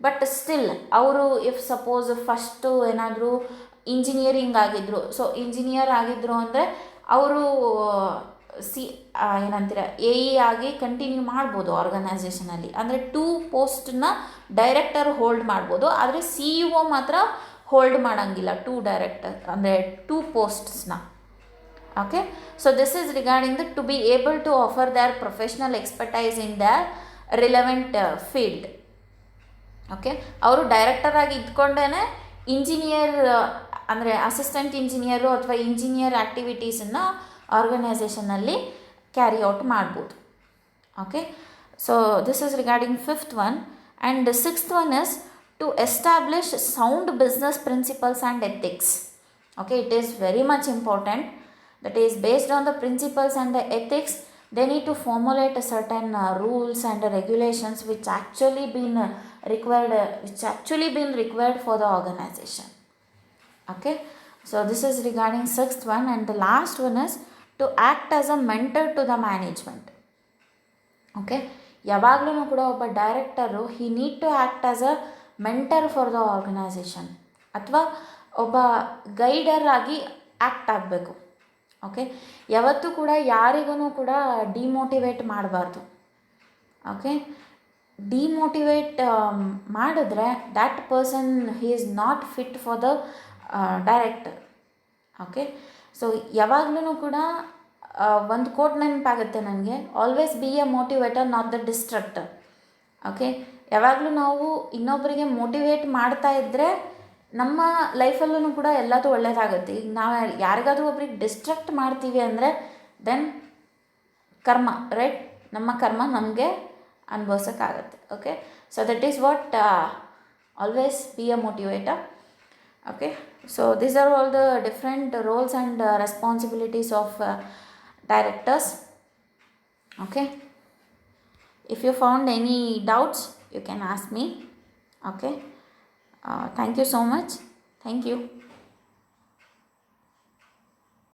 ಬಟ್ ಸ್ಟಿಲ್ ಅವರು ಇಫ್ ಸಪೋಸ್ ಫಸ್ಟು ಏನಾದರೂ ಇಂಜಿನಿಯರಿಂಗ್ ಆಗಿದ್ದರು, ಸೊ ಇಂಜಿನಿಯರ್ ಆಗಿದ್ದರು ಅಂದರೆ ಅವರು ಏನಂತೀರ ಎ ಇ ಆಗಿ ಕಂಟಿನ್ಯೂ ಮಾಡ್ಬೋದು ಆರ್ಗನೈಸೇಷನಲ್ಲಿ. ಅಂದರೆ 2 ಪೋಸ್ಟನ್ನ ಡೈರೆಕ್ಟರ್ ಹೋಲ್ಡ್ ಮಾಡ್ಬೋದು, ಆದರೆ CEO ಮಾತ್ರ ಹೋಲ್ಡ್ ಮಾಡೋಂಗಿಲ್ಲ 2 ಡೈರೆಕ್ಟರ್ ಅಂದರೆ 2 ಪೋಸ್ಟ್ಸ್ನ, okay. So this is regarding the to be able to offer their professional expertise in their relevant field, okay. ಅವರು ಡೈರೆಕ್ಟರಾಗಿ ಇದ್ಕೊಂಡೇ ಇಂಜಿನಿಯರ್ ಅಂದರೆ ಅಸಿಸ್ಟೆಂಟ್ ಇಂಜಿನಿಯರು ಅಥವಾ ಇಂಜಿನಿಯರ್ ಆ್ಯಕ್ಟಿವಿಟೀಸನ್ನು ಆರ್ಗನೈಸೇಷನಲ್ಲಿ ಕ್ಯಾರಿ ಔಟ್ ಮಾಡ್ಬೋದು, okay. So this is regarding 5th one. And 6th one is to establish sound business principles and ethics. Okay, it is very much important. That is based on the principles and the ethics, they need to formulate a certain rules and regulations which actually been required for the organization. Okay, so this is regarding sixth one, and the last one is to act as a mentor to the management. Okay, ಯಾವಾಗಲೂ ಕೂಡ ಒಬ್ಬ director he need to act as a mentor for the organisation, ಅಥವಾ ಒಬ್ಬ guider ಆಗಿ act ಆಗಬೇಕು. Okay, ಯಾವತ್ತೂ ಕೂಡ ಯಾರಿಗೂ ಕೂಡ ಡಿಮೋಟಿವೇಟ್ ಮಾಡಬಾರ್ದು. ಓಕೆ, ಡಿಮೋಟಿವೇಟ್ ಮಾಡಿದ್ರೆ that person he is not fit for the director. Okay, so ಯಾವಾಗಲೂ ಕೂಡ ಒಂದು ಕೋಟ್ ನೆನಪಾಗುತ್ತೆ ನನಗೆ, always be a motivator not the destructor. Okay, ಯಾವಾಗಲೂ ನಾವು ಇನ್ನೊಬ್ಬರಿಗೆ ಮೋಟಿವೇಟ್ ಮಾಡ್ತಾ ಇದ್ದರೆ ನಮ್ಮ ಲೈಫಲ್ಲೂ ಕೂಡ ಎಲ್ಲದೂ ಒಳ್ಳೆಯದಾಗುತ್ತೆ. ಈಗ ನಾವು ಯಾರಿಗಾದ್ರೂ ಒಬ್ರಿಗೆ ಡಿಸ್ಟ್ರಕ್ಟ್ ಮಾಡ್ತೀವಿ ಅಂದರೆ ದೆನ್ ಕರ್ಮ, ರೈಟ್, ನಮ್ಮ ಕರ್ಮ ನಮಗೆ ಅನುಭವಿಸೋಕ್ಕಾಗತ್ತೆ. Okay, so that is what always be a motivator. Okay, so these are all the different roles and responsibilities of directors. Okay, if you found any doubts you can ask me. Okay, thank you so much. Thank you.